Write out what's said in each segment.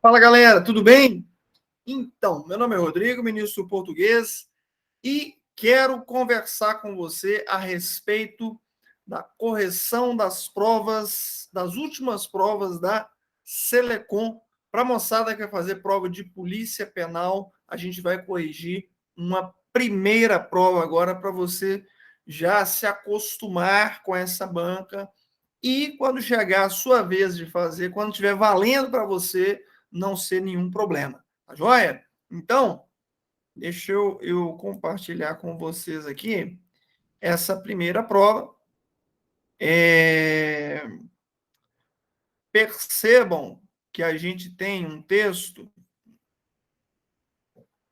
Fala, galera, tudo bem? Então, meu nome é Rodrigo, ministro português, e quero conversar com você a respeito da correção das provas, das últimas provas da Selecom. Para a moçada que vai fazer prova de polícia penal, a gente vai corrigir uma primeira prova agora para você já se acostumar com essa banca e quando chegar a sua vez de fazer, quando estiver valendo para você, não ser nenhum problema. Tá joia? Então, deixa eu compartilhar com vocês aqui essa primeira prova. Percebam que a gente tem um texto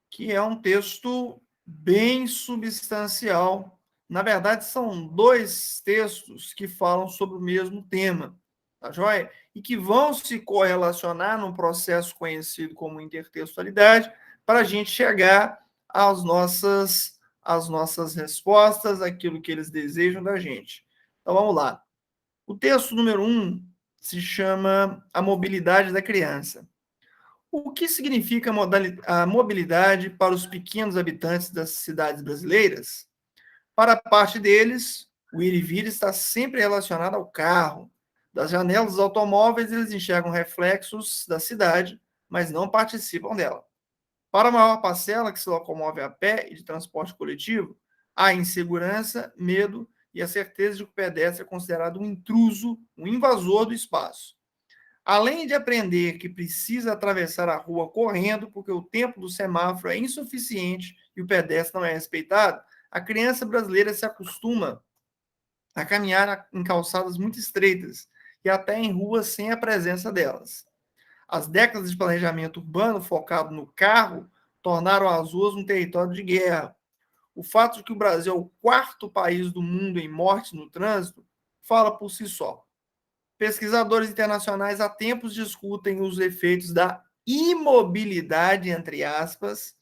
que é um texto bem substancial. Na verdade, são dois textos que falam sobre o mesmo tema, tá joia? E que vão se correlacionar num processo conhecido como intertextualidade para a gente chegar às nossas respostas, aquilo que eles desejam da gente. Então, vamos lá. O texto número 1 se chama A Mobilidade da Criança. O que significa a mobilidade para os pequenos habitantes das cidades brasileiras? Para a parte deles, o ir e vir está sempre relacionado ao carro. Das janelas dos automóveis, eles enxergam reflexos da cidade, mas não participam dela. Para a maior parcela que se locomove a pé e de transporte coletivo, há insegurança, medo e a certeza de que o pedestre é considerado um intruso, um invasor do espaço. Além de aprender que precisa atravessar a rua correndo, porque o tempo do semáforo é insuficiente e o pedestre não é respeitado, a criança brasileira se acostuma a caminhar em calçadas muito estreitas e até em ruas sem a presença delas. As décadas de planejamento urbano focado no carro tornaram as ruas um território de guerra. O fato de que o Brasil é o quarto país do mundo em mortes no trânsito fala por si só. Pesquisadores internacionais há tempos discutem os efeitos da imobilidade, entre aspas,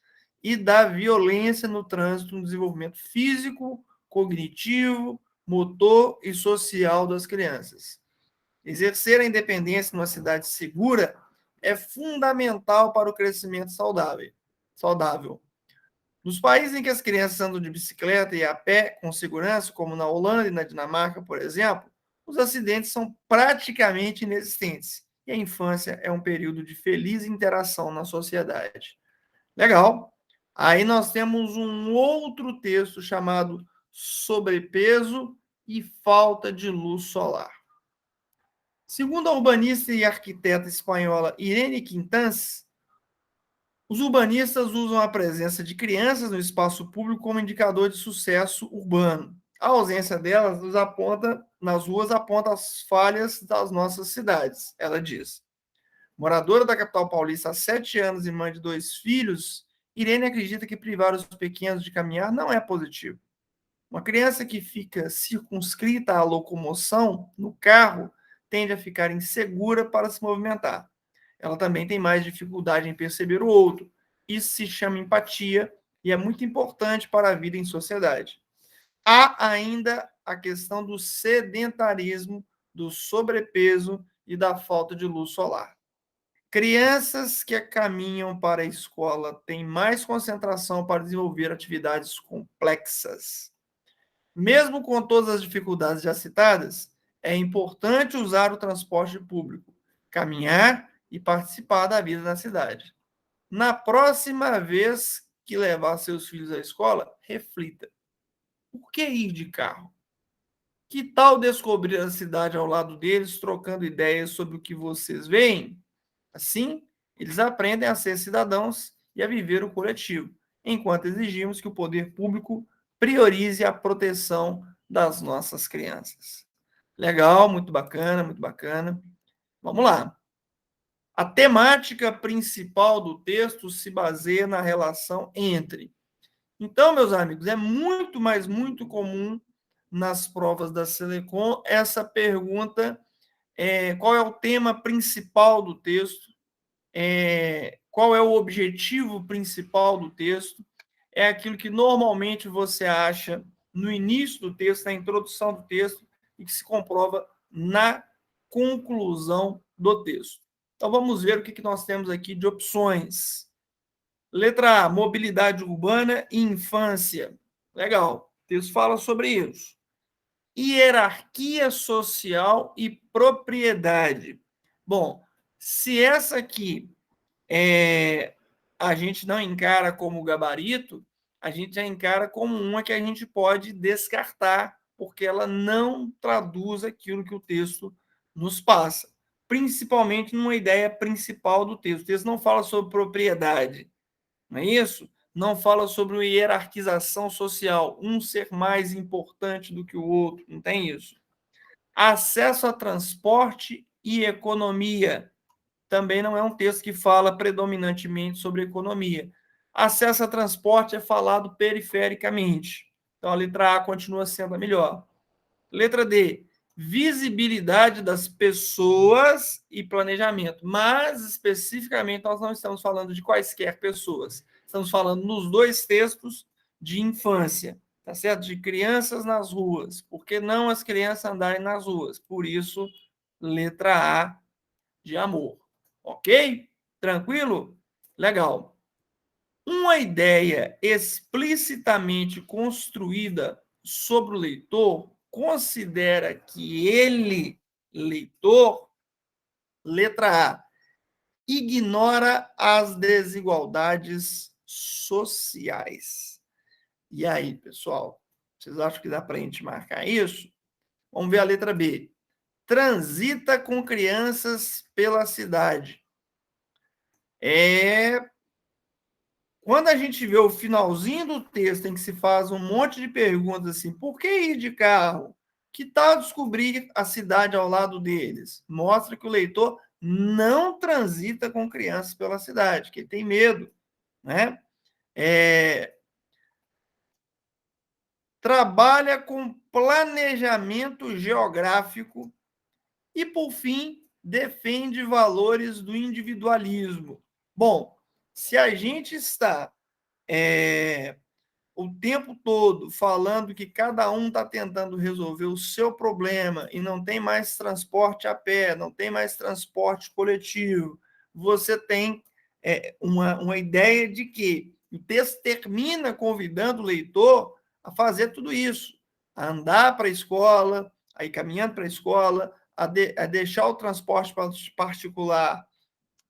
e da violência no trânsito no desenvolvimento físico, cognitivo, motor e social das crianças. Exercer a independência numa cidade segura é fundamental para o crescimento saudável. Nos países em que as crianças andam de bicicleta e a pé com segurança, como na Holanda e na Dinamarca, por exemplo, os acidentes são praticamente inexistentes e a infância é um período de feliz interação na sociedade. Legal. Aí nós temos um outro texto chamado Sobrepeso e Falta de Luz Solar. Segundo a urbanista e arquiteta espanhola Irene Quintans, os urbanistas usam a presença de crianças no espaço público como indicador de sucesso urbano. A ausência delas nas ruas aponta as falhas das nossas cidades, ela diz. Moradora da capital paulista há 7 anos e mãe de 2 filhos, Irene acredita que privar os pequenos de caminhar não é positivo. Uma criança que fica circunscrita à locomoção no carro tende a ficar insegura para se movimentar. Ela também tem mais dificuldade em perceber o outro. Isso se chama empatia e é muito importante para a vida em sociedade. Há ainda a questão do sedentarismo, do sobrepeso e da falta de luz solar. Crianças que caminham para a escola têm mais concentração para desenvolver atividades complexas. Mesmo com todas as dificuldades já citadas, é importante usar o transporte público, caminhar e participar da vida na cidade. Na próxima vez que levar seus filhos à escola, reflita: por que ir de carro? Que tal descobrir a cidade ao lado deles, trocando ideias sobre o que vocês veem? Assim, eles aprendem a ser cidadãos e a viver o coletivo, enquanto exigimos que o poder público priorize a proteção das nossas crianças. Legal, muito bacana, muito bacana. Vamos lá. A temática principal do texto se baseia na relação entre. Então, meus amigos, é muito, mas muito comum nas provas da Selecom essa pergunta: qual é o tema principal do texto? Qual é o objetivo principal do texto? É aquilo que normalmente você acha no início do texto, na introdução do texto, e que se comprova na conclusão do texto. Então, vamos ver o que nós temos aqui de opções. Letra A, mobilidade urbana e infância. Legal, o texto fala sobre isso. Hierarquia social e propriedade. Bom, se essa aqui a gente não encara como gabarito, a gente já encara como uma que a gente pode descartar, porque ela não traduz aquilo que o texto nos passa, principalmente numa ideia principal do texto. O texto não fala sobre propriedade, não é isso? Não fala sobre uma hierarquização social, um ser mais importante do que o outro, não tem isso. Acesso a transporte e economia. Também não é um texto que fala predominantemente sobre economia. Acesso a transporte é falado perifericamente. Então, a letra A continua sendo a melhor. Letra D, visibilidade das pessoas e planejamento. Mas, especificamente, nós não estamos falando de quaisquer pessoas. Estamos falando nos dois textos de infância, tá certo? De crianças nas ruas. Por que não as crianças andarem nas ruas? Por isso, letra A de amor. Ok? Tranquilo? Legal. Uma ideia explicitamente construída sobre o leitor considera que ele, leitor, letra A, ignora as desigualdades sociais. E aí, pessoal? Vocês acham que dá para a gente marcar isso? Vamos ver a letra B. Transita com crianças pela cidade. Quando a gente vê o finalzinho do texto em que se faz um monte de perguntas assim, por que ir de carro? Que tal descobrir a cidade ao lado deles? Mostra que o leitor não transita com crianças pela cidade, que ele tem medo, né? Trabalha com planejamento geográfico e, por fim, defende valores do individualismo. Bom, se a gente está o tempo todo falando que cada um está tentando resolver o seu problema e não tem mais transporte a pé, não tem mais transporte coletivo, você tem uma ideia de que o texto termina convidando o leitor a fazer tudo isso, a andar para a escola, a ir caminhando para a escola, a deixar o transporte particular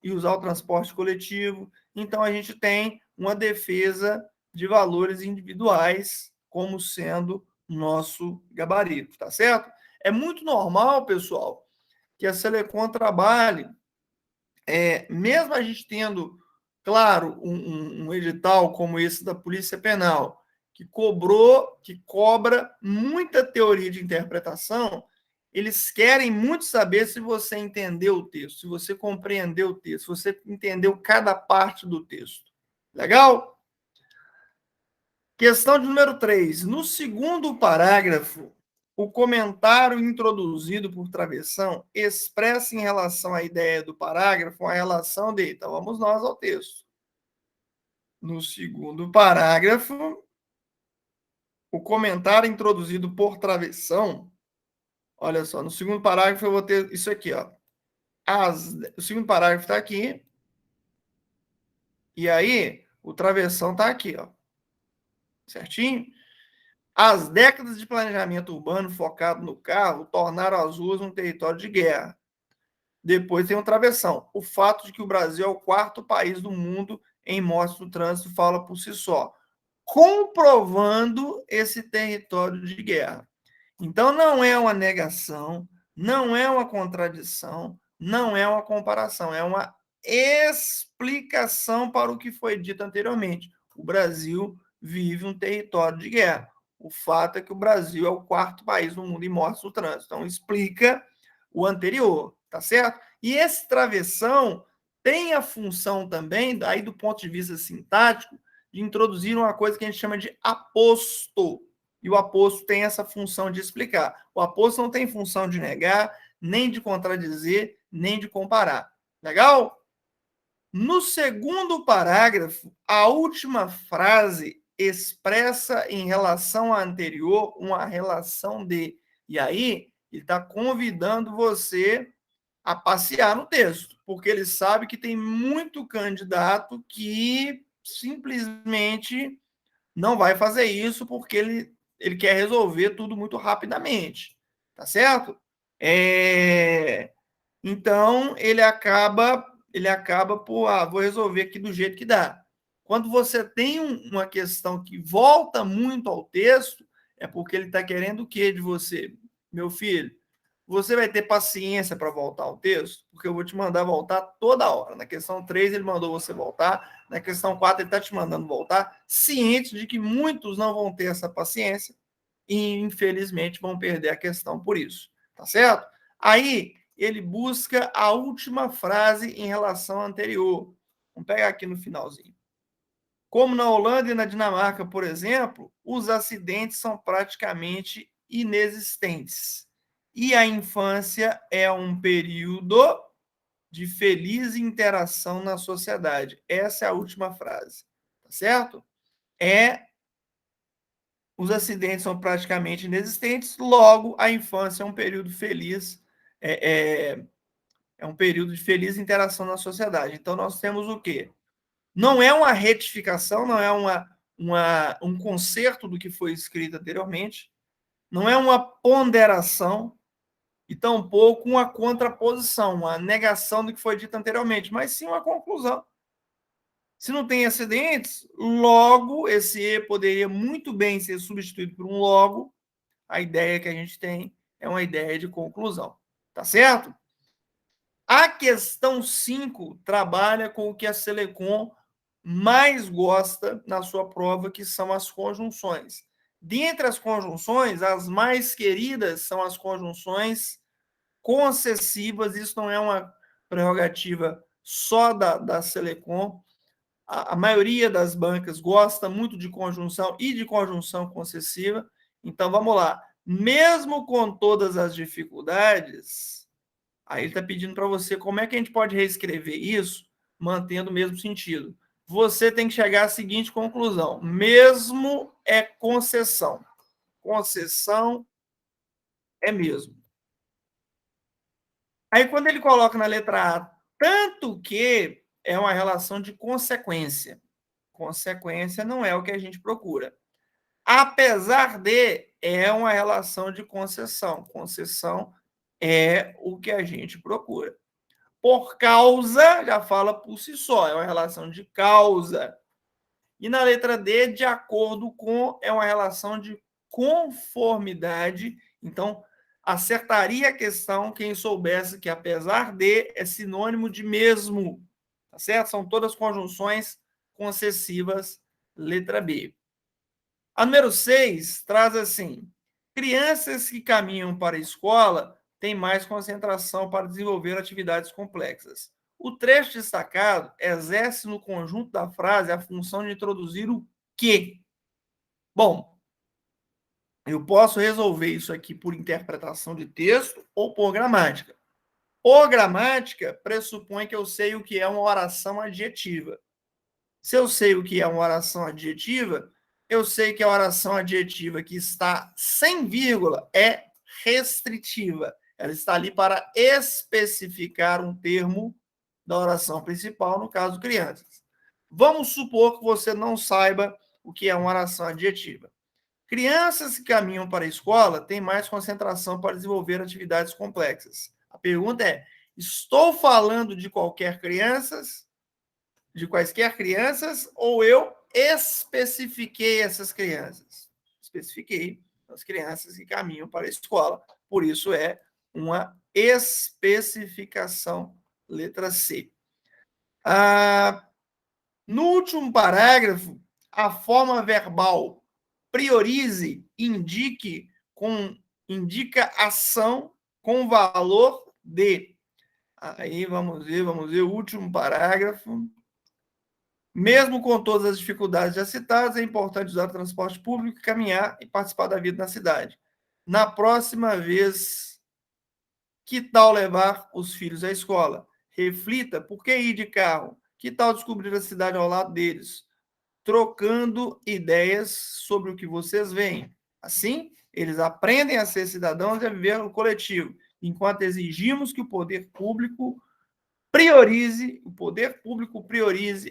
e usar o transporte coletivo. Então, a gente tem uma defesa de valores individuais como sendo nosso gabarito, tá certo? É muito normal, pessoal, que a Selecom trabalhe, mesmo a gente tendo, claro, um edital como esse da Polícia Penal, que cobra muita teoria de interpretação, eles querem muito saber se você entendeu o texto, se você compreendeu o texto, se você entendeu cada parte do texto. Legal? Questão de número 3. No segundo parágrafo, o comentário introduzido por Travessão expressa em relação à ideia do parágrafo a relação de... Então, vamos nós ao texto. No segundo parágrafo, o comentário introduzido por Travessão... Olha só, no segundo parágrafo eu vou ter isso aqui, ó. O segundo parágrafo está aqui. E aí, o Travessão está aqui, ó. Certinho? As décadas de planejamento urbano focado no carro tornaram as ruas um território de guerra. Depois tem um travessão. O fato de que o Brasil é o quarto país do mundo em mortes no trânsito fala por si só, comprovando esse território de guerra. Então, não é uma negação, não é uma contradição, não é uma comparação, é uma explicação para o que foi dito anteriormente. O Brasil vive um território de guerra. O fato é que o Brasil é o quarto país do mundo em mortes no trânsito. Então, explica o anterior, tá certo? E esse travessão tem a função também, aí do ponto de vista sintático, de introduzir uma coisa que a gente chama de aposto. E o aposto tem essa função de explicar. O aposto não tem função de negar, nem de contradizer, nem de comparar. Legal? No segundo parágrafo, a última frase expressa em relação à anterior uma relação de. E aí, ele está convidando você a passear no texto, porque ele sabe que tem muito candidato que simplesmente não vai fazer isso porque ele quer resolver tudo muito rapidamente, tá certo? Então ele acaba por vou resolver aqui do jeito que dá. Quando você tem uma questão que volta muito ao texto, é porque ele está querendo o quê de você? Meu filho, você vai ter paciência para voltar ao texto? Porque eu vou te mandar voltar toda hora. Na questão 3, ele mandou você voltar. Na questão 4, ele está te mandando voltar, ciente de que muitos não vão ter essa paciência e, infelizmente, vão perder a questão por isso. Tá certo? Aí, ele busca a última frase em relação à anterior. Vamos pegar aqui no finalzinho. Como na Holanda e na Dinamarca, por exemplo, os acidentes são praticamente inexistentes. E a infância é um período de feliz interação na sociedade. Essa é a última frase, tá certo? Os acidentes são praticamente inexistentes, logo a infância é um período feliz, é um período de feliz interação na sociedade. Então nós temos o quê? Não é uma retificação, não é um conserto do que foi escrito anteriormente, não é uma ponderação e tampouco uma contraposição, uma negação do que foi dito anteriormente, mas sim uma conclusão. Se não tem acidentes, logo esse E poderia muito bem ser substituído por um logo. A ideia que a gente tem é uma ideia de conclusão. Tá certo? A questão 5 trabalha com o que a Selecom mais gosta na sua prova, que são as conjunções. Dentre as conjunções, as mais queridas são as conjunções concessivas. Isso não é uma prerrogativa só da Selecom. A maioria das bancas gosta muito de conjunção e de conjunção concessiva. Então, vamos lá. Mesmo com todas as dificuldades, aí ele está pedindo para você como é que a gente pode reescrever isso mantendo o mesmo sentido. Você tem que chegar à seguinte conclusão: mesmo é concessão. Concessão é mesmo. Aí, quando ele coloca na letra A, tanto que é uma relação de consequência. Consequência não é o que a gente procura. Apesar de, é uma relação de concessão. Concessão é o que a gente procura. Por causa, já fala por si só, é uma relação de causa. E na letra D, de acordo com, é uma relação de conformidade. Então, acertaria a questão quem soubesse que apesar de é sinônimo de mesmo. Tá certo? São todas conjunções concessivas, letra B. A número 6 traz assim: crianças que caminham para a escola têm mais concentração para desenvolver atividades complexas. O trecho destacado exerce no conjunto da frase a função de introduzir o quê? Bom, eu posso resolver isso aqui por interpretação de texto ou por gramática. Por gramática, pressupõe que eu sei o que é uma oração adjetiva. Se eu sei o que é uma oração adjetiva, eu sei que a oração adjetiva que está sem vírgula é restritiva. Ela está ali para especificar um termo da oração principal, no caso, crianças. Vamos supor que você não saiba o que é uma oração adjetiva. Crianças que caminham para a escola têm mais concentração para desenvolver atividades complexas. A pergunta é: estou falando de quaisquer crianças, ou eu especifiquei essas crianças? Especifiquei as crianças que caminham para a escola. Por isso é uma especificação, letra C. No último parágrafo, a forma verbal priorize, indica ação com valor de. Aí vamos ver o último parágrafo. Mesmo com todas as dificuldades já citadas, é importante usar o transporte público, caminhar e participar da vida na cidade. Na próxima vez, que tal levar os filhos à escola? Reflita, por que ir de carro? Que tal descobrir a cidade ao lado deles? Trocando ideias sobre o que vocês veem. Assim, eles aprendem a ser cidadãos e a viver no coletivo. enquanto exigimos que o poder público priorize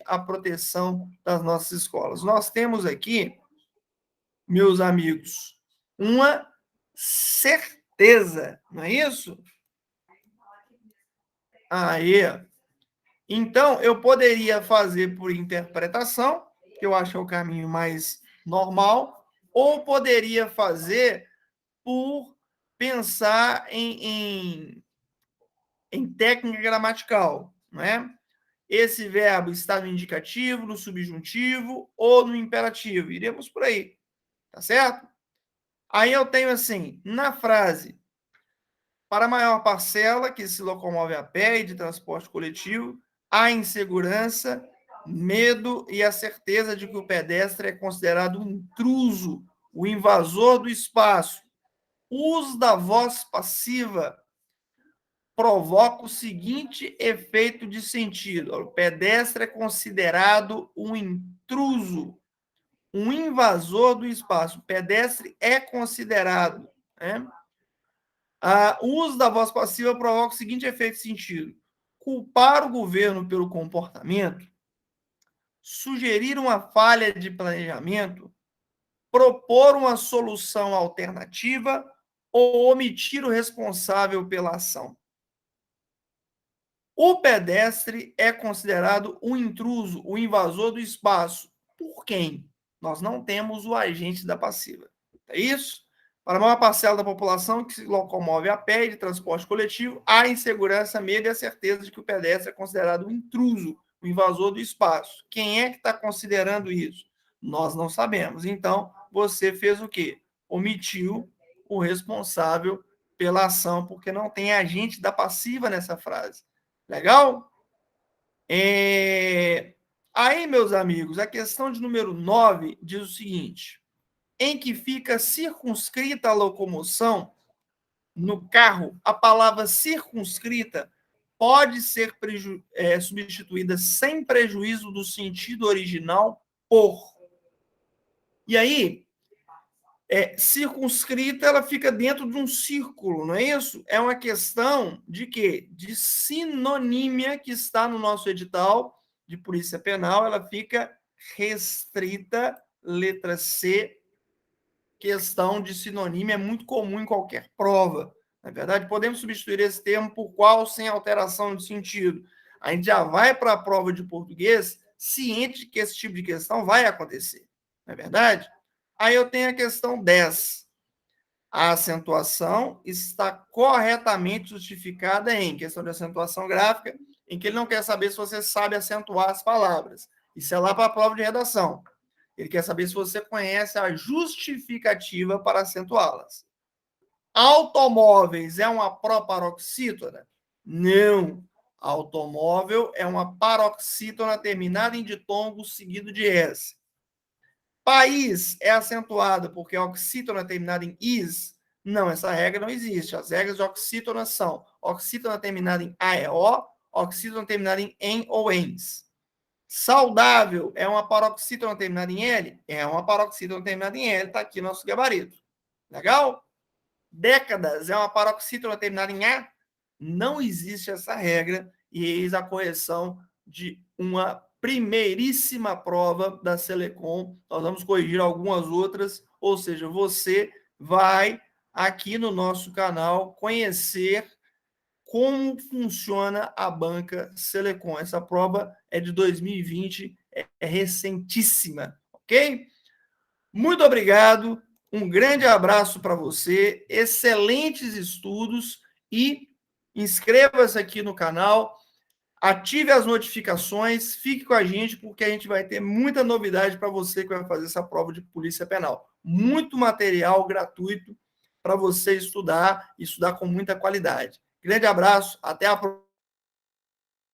a proteção das nossas escolas. Nós temos aqui, meus amigos, uma certeza, não é isso? Aí, então, eu poderia fazer por interpretação, que eu acho que é o caminho mais normal, ou poderia fazer por pensar em técnica gramatical, não é? Esse verbo está no indicativo, no subjuntivo ou no imperativo. Iremos por aí, tá certo? Aí eu tenho assim, na frase, para a maior parcela que se locomove a pé e de transporte coletivo, há insegurança, medo e a certeza de que o pedestre é considerado um intruso, o invasor do espaço. O uso da voz passiva provoca o seguinte efeito de sentido: o pedestre é considerado um intruso, um invasor do espaço. O pedestre é considerado, né? O uso da voz passiva provoca o seguinte efeito de sentido: culpar o governo pelo comportamento, sugerir uma falha de planejamento, propor uma solução alternativa ou omitir o responsável pela ação. O pedestre é considerado um intruso, o invasor do espaço. Por quem? Nós não temos o agente da passiva. É isso? Para a maior parcela da população que se locomove a pé e de transporte coletivo, há insegurança, medo e a certeza de que o pedestre é considerado um intruso, o invasor do espaço. Quem é que está considerando isso? Nós não sabemos. Então, você fez o quê? Omitiu o responsável pela ação, porque não tem agente da passiva nessa frase. Legal? Aí, meus amigos, a questão de número 9 diz o seguinte: em que fica circunscrita a locomoção no carro, a palavra circunscrita pode ser substituída sem prejuízo do sentido original por. E aí, circunscrita, ela fica dentro de um círculo, não é isso? É uma questão de quê? De sinonímia que está no nosso edital de Polícia Penal, ela fica restrita, letra C, questão de sinonímia é muito comum em qualquer prova. Na verdade, podemos substituir esse termo por qual sem alteração de sentido. A gente já vai para a prova de português ciente de que esse tipo de questão vai acontecer. Não é verdade? Aí eu tenho a questão 10. A acentuação está corretamente justificada em questão de acentuação gráfica, em que ele não quer saber se você sabe acentuar as palavras. Isso é lá para a prova de redação. Ele quer saber se você conhece a justificativa para acentuá-las. Automóveis é uma proparoxítona? Não. Automóvel é uma paroxítona terminada em ditongo seguido de S. País é acentuado porque a oxítona terminada em is? Não, essa regra não existe. As regras de oxítona são oxítona terminada em a, e, o, oxítona terminada em ou ens. Saudável é uma paroxítona terminada em L? É uma paroxítona terminada em L, está aqui nosso gabarito. Legal? Décadas é uma paroxítona terminada em A? Não existe essa regra e eis a correção de uma primeiríssima prova da Selecom. Nós vamos corrigir algumas outras, ou seja, você vai aqui no nosso canal conhecer como funciona a banca Selecom. Essa prova é de 2020, é recentíssima, ok? Muito obrigado, um grande abraço para você, excelentes estudos e inscreva-se aqui no canal, ative as notificações, fique com a gente, porque a gente vai ter muita novidade para você que vai fazer essa prova de Polícia Penal. Muito material gratuito para você estudar com muita qualidade. Grande abraço, até a próxima.